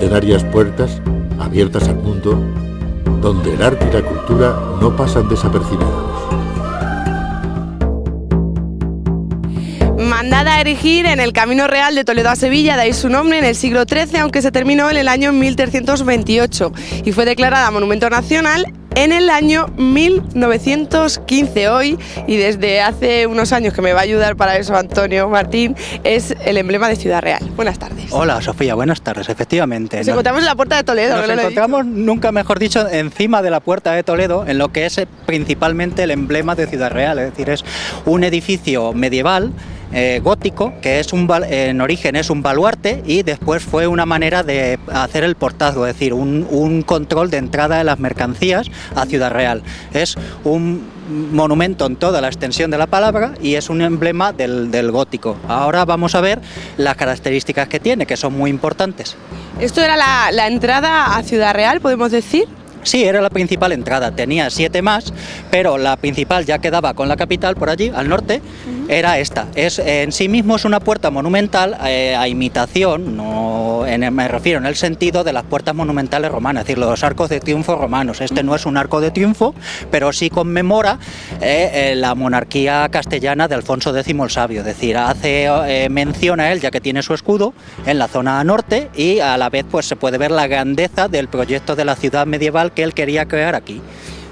centenarias puertas abiertas al mundo, donde el arte y la cultura no pasan desapercibidos. Mandada a erigir en el Camino Real de Toledo a Sevilla, de ahí su nombre, en el siglo XIII, aunque se terminó en el año 1328 y fue declarada Monumento Nacional en el año 1915 hoy, y desde hace unos años, que me va a ayudar para eso Antonio Martín, es el emblema de Ciudad Real. Buenas tardes. Hola Sofía, buenas tardes, efectivamente. Nos encontramos en la Puerta de Toledo. Nos encontramos, nunca mejor dicho, encima de la Puerta de Toledo, en lo que es principalmente el emblema de Ciudad Real, es decir, es un edificio medieval, gótico, que es en origen es un baluarte y después fue una manera de hacer el portazgo, es decir, un control de entrada de las mercancías a Ciudad Real. Es un monumento en toda la extensión de la palabra y es un emblema del gótico. Ahora vamos a ver las características que tiene, que son muy importantes. ¿Esto era la entrada a Ciudad Real, podemos decir? Sí, era la principal entrada, tenía 7 más, pero la principal ya quedaba con la capital por allí, al norte, era esta. En sí mismo es una puerta monumental a imitación, me refiero en el sentido de las puertas monumentales romanas, es decir, los arcos de triunfo romanos. Este no es un arco de triunfo, pero sí conmemora la monarquía castellana de Alfonso X el Sabio, es decir, hace mención a él, ya que tiene su escudo, en la zona norte, y a la vez pues se puede ver la grandeza del proyecto de la ciudad medieval que él quería crear aquí.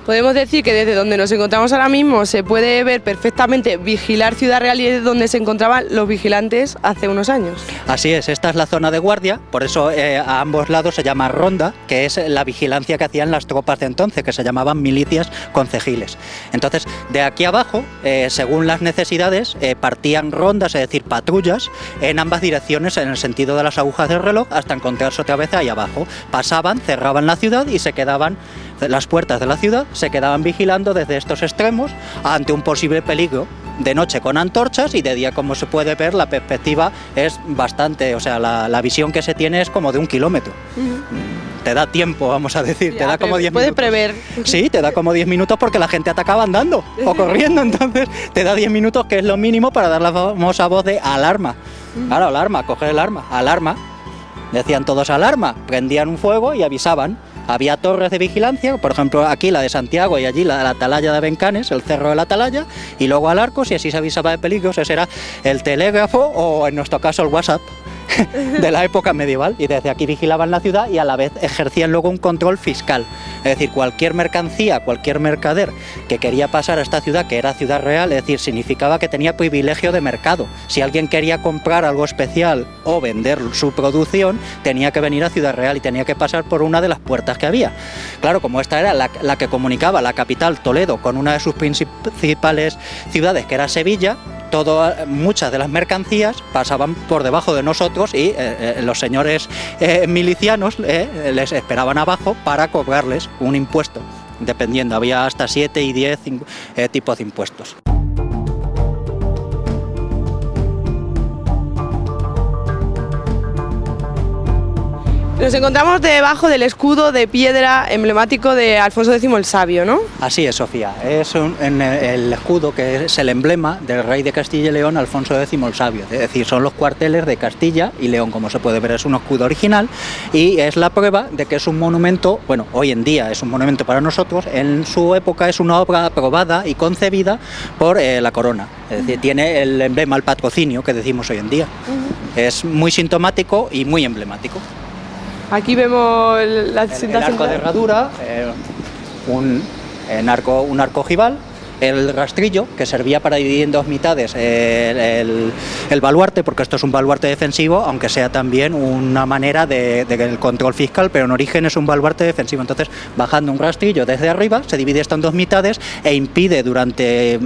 Podemos decir que desde donde nos encontramos ahora mismo se puede ver perfectamente vigilar Ciudad Real, y es donde se encontraban los vigilantes hace unos años. Así es, esta es la zona de guardia, por eso a ambos lados se llama ronda, que es la vigilancia que hacían las tropas de entonces, que se llamaban milicias concejiles. Entonces, de aquí abajo, según las necesidades, partían rondas, es decir, patrullas, en ambas direcciones, en el sentido de las agujas del reloj, hasta encontrarse otra vez ahí abajo. Pasaban, cerraban la ciudad y se quedaban, las puertas de la ciudad se quedaban vigilando desde estos extremos ante un posible peligro. De noche con antorchas y de día, como se puede ver, la perspectiva es bastante, o sea, la visión que se tiene es como de 1 kilómetro. Te da tiempo, vamos a decir, te da como 10 minutos. Puede prever. Sí, te da como 10 minutos porque la gente atacaba andando o corriendo, entonces te da 10 minutos, que es lo mínimo para dar la famosa voz de alarma. Claro, alarma, coger el arma, alarma. Decían todos alarma, prendían un fuego y avisaban. Había torres de vigilancia, por ejemplo aquí la de Santiago y allí la de la Atalaya de Abencanes, el cerro de la Atalaya, y luego al arco, si así se avisaba de peligros. Ese era el telégrafo o en nuestro caso el WhatsApp de la época medieval, y desde aquí vigilaban la ciudad y a la vez ejercían luego un control fiscal, es decir, cualquier mercancía, cualquier mercader que quería pasar a esta ciudad, que era Ciudad Real, es decir, significaba que tenía privilegio de mercado. Si alguien quería comprar algo especial o vender su producción, tenía que venir a Ciudad Real y tenía que pasar por una de las puertas que había. Claro, como esta era la que comunicaba la capital, Toledo, con una de sus principales ciudades, que era Sevilla, muchas de las mercancías pasaban por debajo de nosotros y los señores milicianos les esperaban abajo para cobrarles un impuesto, dependiendo, había hasta 7 y 10 tipos de impuestos. Nos encontramos debajo del escudo de piedra emblemático de Alfonso X el Sabio, ¿no? Así es, Sofía. Es el escudo que es el emblema del rey de Castilla y León, Alfonso X el Sabio. Es decir, son los cuarteles de Castilla y León, como se puede ver. Es un escudo original y es la prueba de que es un monumento, bueno, hoy en día es un monumento para nosotros, en su época es una obra aprobada y concebida por la corona. Es decir, tiene el emblema, el patrocinio que decimos hoy en día. Es muy sintomático y muy emblemático. Aquí vemos el arco de herradura, un arco ojival, el rastrillo, que servía para dividir en 2 mitades el baluarte, porque esto es un baluarte defensivo, aunque sea también una manera del control fiscal, pero en origen es un baluarte defensivo. Entonces, bajando un rastrillo desde arriba, se divide esto en 2 mitades e impide durante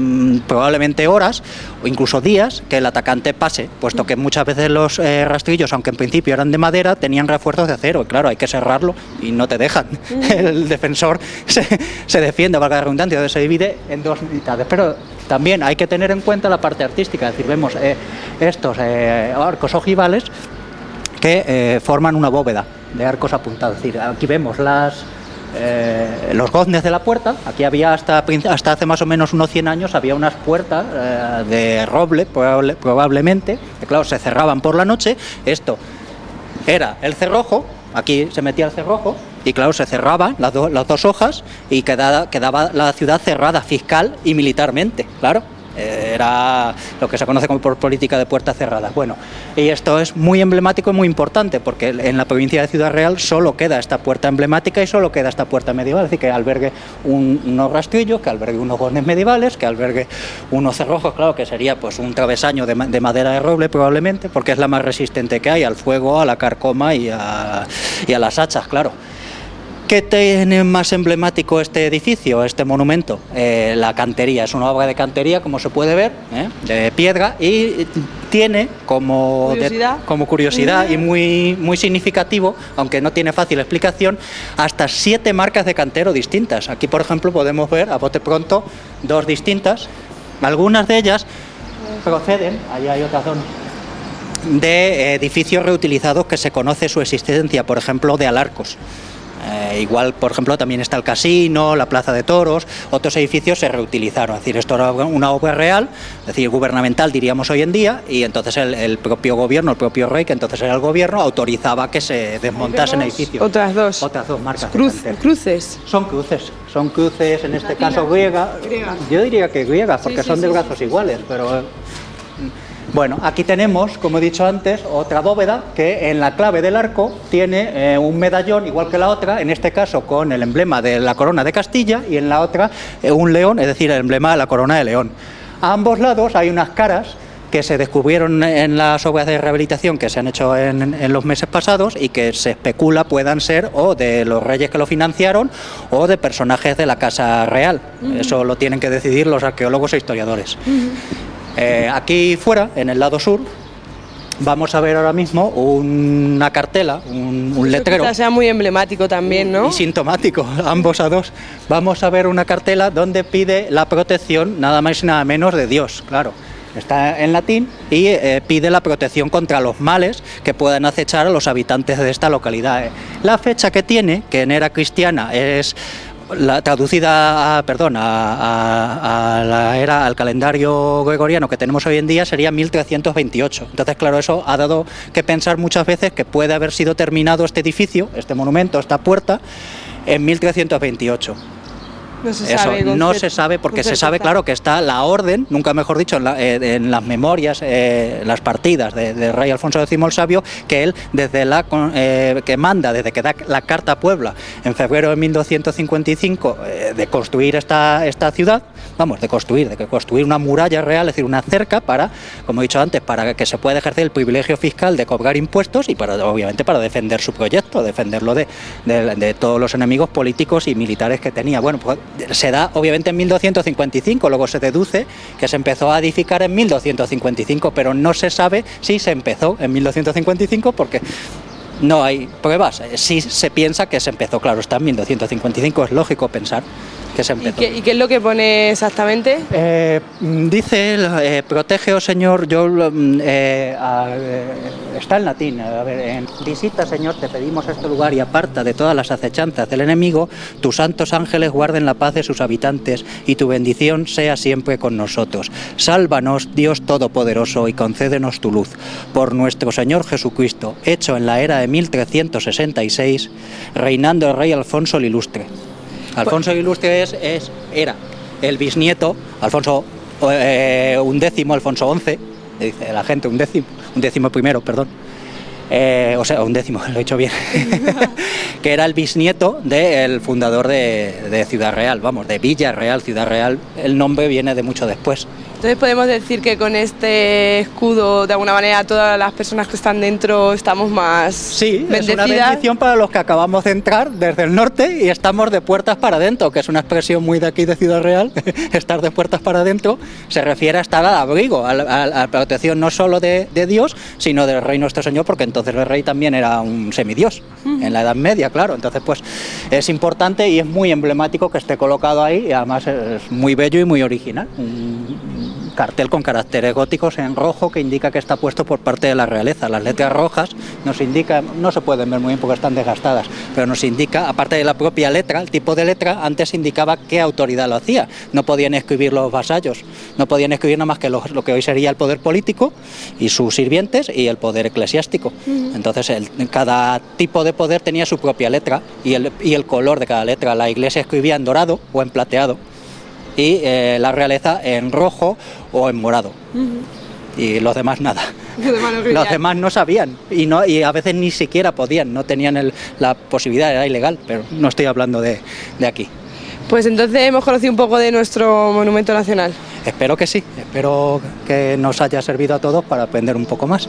probablemente horas o incluso días que el atacante pase, puesto que muchas veces los rastrillos, aunque en principio eran de madera, tenían refuerzos de acero, y claro, hay que cerrarlo y no te dejan. El defensor se defiende, valga la redundancia, entonces se divide en 2 mitades, pero también hay que tener en cuenta la parte artística, es decir, vemos estos arcos ojivales que forman una bóveda de arcos apuntados, es decir, aquí vemos los goznes de la puerta. Aquí había hasta hace más o menos unos 100 años había unas puertas de roble probablemente, que claro, se cerraban por la noche. Esto era el cerrojo, aquí se metía el cerrojo y claro, se cerraban las dos hojas y quedaba la ciudad cerrada fiscal y militarmente, claro. Era lo que se conoce como por política de puertas cerradas. Bueno, y esto es muy emblemático y muy importante porque en la provincia de Ciudad Real solo queda esta puerta emblemática y solo queda esta puerta medieval, es decir, que albergue unos rastrillos, que albergue unos gones medievales, que albergue unos cerrojos, claro, que sería pues un travesaño de madera de roble probablemente, porque es la más resistente que hay al fuego, a la carcoma y a las hachas, claro. ¿Qué tiene más emblemático este edificio, este monumento? La cantería, es una obra de cantería, como se puede ver, de piedra, y tiene como curiosidad y muy significativo, aunque no tiene fácil explicación, hasta 7 marcas de cantero distintas. Aquí, por ejemplo, podemos ver a bote pronto 2 distintas. Algunas de ellas proceden, ahí hay otra zona, de edificios reutilizados que se conoce su existencia, por ejemplo, de Alarcos. Igual, por ejemplo, también está el casino, la plaza de toros, otros edificios se reutilizaron, es decir, esto era una obra real, es decir, gubernamental diríamos hoy en día, y entonces el propio gobierno, el propio rey, que entonces era el gobierno, autorizaba que se desmontasen edificios. Otras dos marcas. Cruces. Son cruces, en este caso griegas. Yo diría que griegas, porque son de brazos iguales, pero... Bueno, aquí tenemos, como he dicho antes, otra bóveda que en la clave del arco tiene un medallón igual que la otra, en este caso con el emblema de la corona de Castilla y en la otra un león, es decir, el emblema de la corona de León. A ambos lados hay unas caras que se descubrieron en las obras de rehabilitación que se han hecho en los meses pasados y que se especula puedan ser o de los reyes que lo financiaron o de personajes de la Casa Real. Eso lo tienen que decidir los arqueólogos e historiadores. Aquí fuera, en el lado sur, vamos a ver ahora mismo una cartela, un letrero. Quizás sea muy emblemático también, ¿no? Y sintomático, ambos a dos. Vamos a ver una cartela donde pide la protección, nada más y nada menos, de Dios, claro. Está en latín y pide la protección contra los males que puedan acechar a los habitantes de esta localidad. La fecha que tiene, que en era cristiana es... traducida al calendario gregoriano que tenemos hoy en día sería 1328. Entonces, claro, eso ha dado que pensar muchas veces que puede haber sido terminado este edificio, este monumento, esta puerta, en 1328. No se sabe porque se sabe, claro, que está la orden, nunca mejor dicho, en las memorias, las partidas del rey Alfonso X el Sabio, que él que manda desde que da la carta a Puebla en febrero de 1255 de construir esta ciudad, de construir una muralla real, es decir, una cerca para, como he dicho antes, para que se pueda ejercer el privilegio fiscal de cobrar impuestos y obviamente para defender su proyecto, defenderlo de todos los enemigos políticos y militares que tenía. Bueno, pues se da obviamente en 1255, luego se deduce que se empezó a edificar en 1255, pero no se sabe si se empezó en 1255 porque no hay pruebas. Sí se piensa que se empezó, claro, está en 1255, es lógico pensar que se empezó. ¿Y qué es lo que pone exactamente? Dice, protege, oh Señor, está en latín, visita, Señor, te pedimos este lugar y aparta de todas las acechanzas del enemigo, tus santos ángeles guarden la paz de sus habitantes y tu bendición sea siempre con nosotros. Sálvanos, Dios Todopoderoso, y concédenos tu luz. Por nuestro Señor Jesucristo, hecho en la era de 1366, reinando el rey Alfonso el Ilustre. Alfonso el Ilustre era el bisnieto, Alfonso Alfonso XI, dice la gente undécimo primero, perdón. Undécimo, lo he dicho bien, que era el bisnieto del fundador de Ciudad Real, de Villa Real, Ciudad Real, el nombre viene de mucho después. Entonces podemos decir que con este escudo, de alguna manera, todas las personas que están dentro estamos más bendecidas. Es una bendición para los que acabamos de entrar desde el norte y estamos de puertas para adentro, que es una expresión muy de aquí de Ciudad Real. Estar de puertas para adentro se refiere a estar al abrigo, a la protección no solo de Dios, sino del rey nuestro Señor, porque entonces el rey también era un semidios, en la Edad Media, claro. Entonces, pues es importante y es muy emblemático que esté colocado ahí y además es muy bello y muy original. cartel con caracteres góticos en rojo que indica que está puesto por parte de la realeza. Las letras rojas nos indican, no se pueden ver muy bien porque están desgastadas, pero nos indica, aparte de la propia letra, el tipo de letra, antes indicaba qué autoridad lo hacía. No podían escribir los vasallos, no podían escribir nada más que lo que hoy sería el poder político y sus sirvientes y el poder eclesiástico. Entonces cada tipo de poder tenía su propia letra y el color de cada letra. La Iglesia escribía en dorado o en plateado y la realeza en rojo o en morado. Y los demás nada. Los demás no sabían y a veces ni siquiera podían, no tenían la posibilidad, era ilegal, pero no estoy hablando de aquí. Pues entonces hemos conocido un poco de nuestro monumento nacional. Espero que sí, espero que nos haya servido a todos para aprender un poco más.